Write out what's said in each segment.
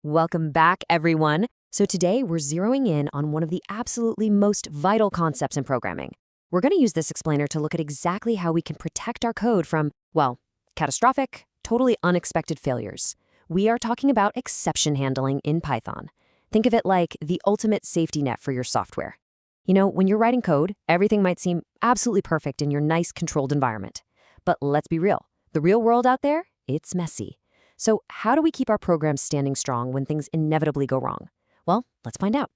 Welcome back, everyone. So today we're zeroing in on one of the absolutely most vital concepts in programming. We're going to use this explainer to look at exactly how we can protect our code from, well, catastrophic, totally unexpected failures. We are talking about exception handling in Python. Think of it like the ultimate safety net for your software. You know, when you're writing code, everything might seem absolutely perfect in your nice, controlled environment. But let's be real. The real world out there, it's messy. So how do we keep our programs standing strong when things inevitably go wrong? Well, let's find out.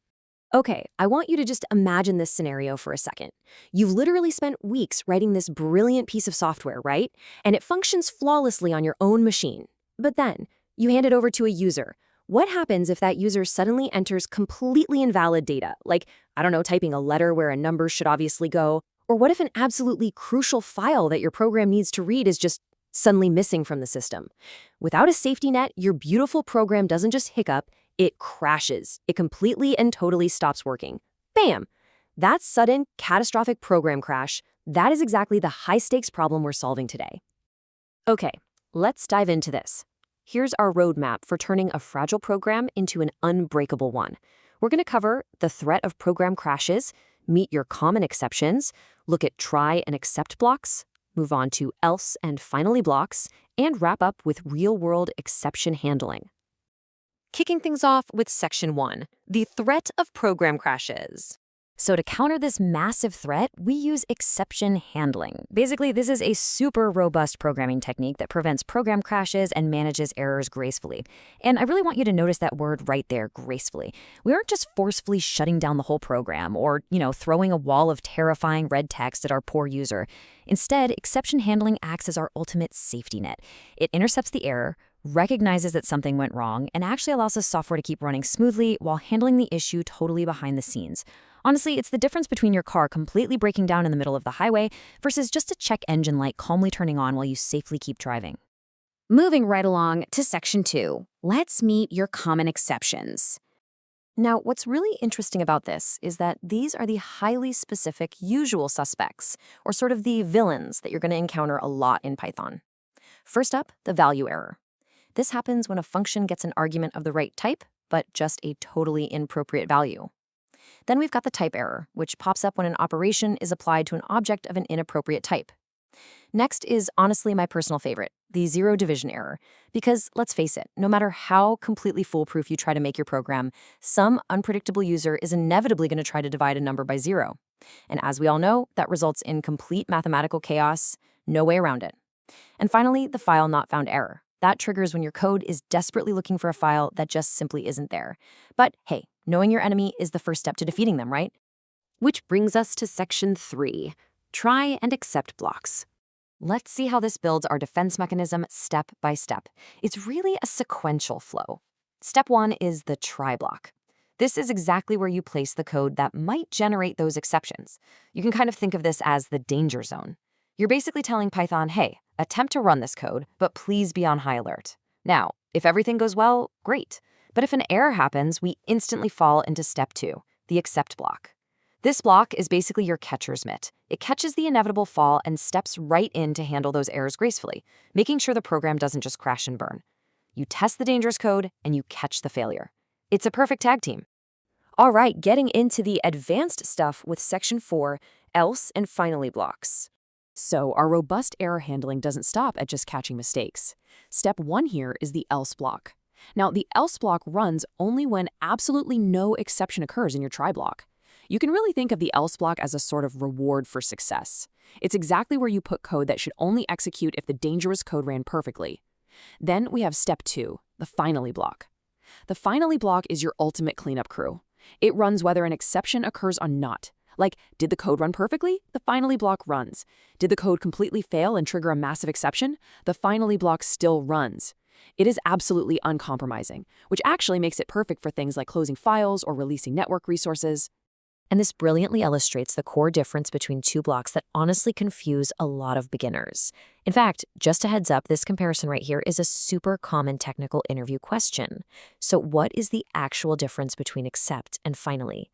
Okay, I want you to just imagine this scenario for a second. You've literally spent weeks writing this brilliant piece of software, right? And it functions flawlessly on your own machine. But then, you hand it over to a user. What happens if that user suddenly enters completely invalid data? Like, I don't know, typing a letter where a number should obviously go? Or what if an absolutely crucial file that your program needs to read is just suddenly missing from the system? Without a safety net, your beautiful program doesn't just hiccup, it crashes. It completely and totally stops working. Bam! That sudden, catastrophic program crash, that is exactly the high-stakes problem we're solving today. Okay, let's dive into this. Here's our roadmap for turning a fragile program into an unbreakable one. We're going to cover the threat of program crashes, meet your common exceptions, look at try and except blocks, move on to else and finally blocks, and wrap up with real-world exception handling. Kicking things off with Section 1, the threat of program crashes. So to counter this massive threat, we use exception handling. Basically, this is a super robust programming technique that prevents program crashes and manages errors gracefully. And I really want you to notice that word right there, gracefully. We aren't just forcefully shutting down the whole program or, throwing a wall of terrifying red text at our poor user. Instead, exception handling acts as our ultimate safety net. It intercepts the error, recognizes that something went wrong, and actually allows the software to keep running smoothly while handling the issue totally behind the scenes. Honestly, it's the difference between your car completely breaking down in the middle of the highway versus just a check engine light calmly turning on while you safely keep driving. Moving right along to Section 2, let's meet your common exceptions. Now, what's really interesting about this is that these are the highly specific usual suspects, or sort of the villains that you're going to encounter a lot in Python. First up, the value error. This happens when a function gets an argument of the right type, but just a totally inappropriate value. Then we've got the type error, which pops up when an operation is applied to an object of an inappropriate type. Next is honestly my personal favorite, the zero division error. Because let's face it, no matter how completely foolproof you try to make your program, some unpredictable user is inevitably going to try to divide a number by zero. And as we all know, that results in complete mathematical chaos, no way around it. And finally, the file not found error. That triggers when your code is desperately looking for a file that just simply isn't there. But hey, knowing your enemy is the first step to defeating them, right? Which brings us to Section 3, try and except blocks. Let's see how this builds our defense mechanism step by step. It's really a sequential flow. Step 1 is the try block. This is exactly where you place the code that might generate those exceptions. You can kind of think of this as the danger zone. You're basically telling Python, hey, attempt to run this code, but please be on high alert. Now, if everything goes well, great. But if an error happens, we instantly fall into Step 2, the except block. This block is basically your catcher's mitt. It catches the inevitable fall and steps right in to handle those errors gracefully, making sure the program doesn't just crash and burn. You test the dangerous code, and you catch the failure. It's a perfect tag team. All right, getting into the advanced stuff with Section 4, else and finally blocks. So our robust error handling doesn't stop at just catching mistakes. Step 1 here is the else block. Now, the else block runs only when absolutely no exception occurs in your try block. You can really think of the else block as a sort of reward for success. It's exactly where you put code that should only execute if the dangerous code ran perfectly. Then we have Step 2, the finally block. The finally block is your ultimate cleanup crew. It runs whether an exception occurs or not. Like, did the code run perfectly? The finally block runs. Did the code completely fail and trigger a massive exception? The finally block still runs. It is absolutely uncompromising, which actually makes it perfect for things like closing files or releasing network resources. And this brilliantly illustrates the core difference between two blocks that honestly confuse a lot of beginners. In fact, just a heads up, this comparison right here is a super common technical interview question. So what is the actual difference between except and finally?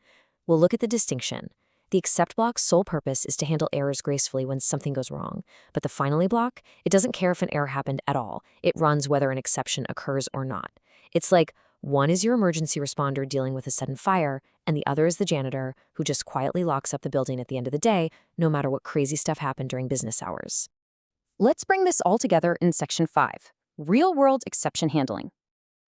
We'll look at the distinction. The except block's sole purpose is to handle errors gracefully when something goes wrong. But the finally block, it doesn't care if an error happened at all. It runs whether an exception occurs or not. It's like One is your emergency responder dealing with a sudden fire, and the other is the janitor who just quietly locks up the building at the end of the day, no matter what crazy stuff happened during business hours. Let's bring this all together in Section 5, Real-World Exception Handling.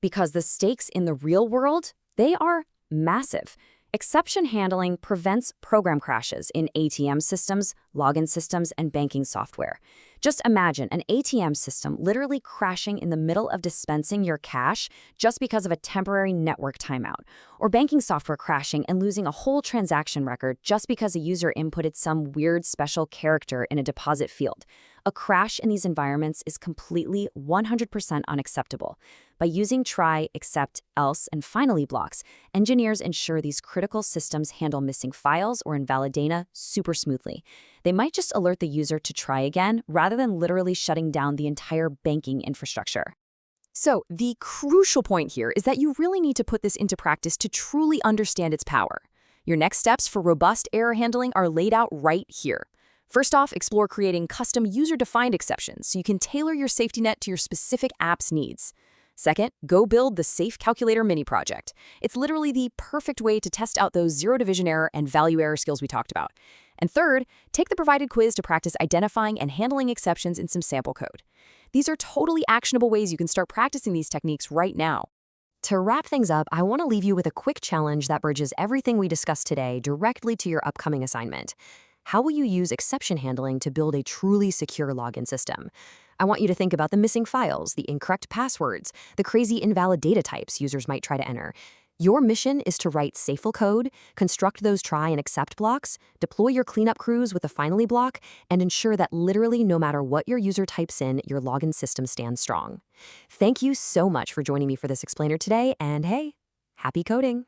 Because the stakes in the real world, they are massive. Exception handling prevents program crashes in ATM systems, login systems, and banking software. Just imagine an ATM system literally crashing in the middle of dispensing your cash just because of a temporary network timeout, or banking software crashing and losing a whole transaction record just because a user inputted some weird special character in a deposit field. A crash in these environments is completely 100% unacceptable. By using try, except, else, and finally blocks, engineers ensure these critical systems handle missing files or invalid data super smoothly. They might just alert the user to try again rather than literally shutting down the entire banking infrastructure. So, the crucial point here is that you really need to put this into practice to truly understand its power. Your next steps for robust error handling are laid out right here. First off, explore creating custom user-defined exceptions so you can tailor your safety net to your specific app's needs. Second, go build the Safe Calculator mini project. It's literally the perfect way to test out those zero-division error and value error skills we talked about. And third, take the provided quiz to practice identifying and handling exceptions in some sample code. These are totally actionable ways you can start practicing these techniques right now. To wrap things up, I want to leave you with a quick challenge that bridges everything we discussed today directly to your upcoming assignment. How will you use exception handling to build a truly secure login system? I want you to think about the missing files, the incorrect passwords, the crazy invalid data types users might try to enter. Your mission is to write SAFEful code, construct those try and accept blocks, deploy your cleanup crews with a finally block, and ensure that literally no matter what your user types in, your login system stands strong. Thank you so much for joining me for this explainer today, and hey, happy coding!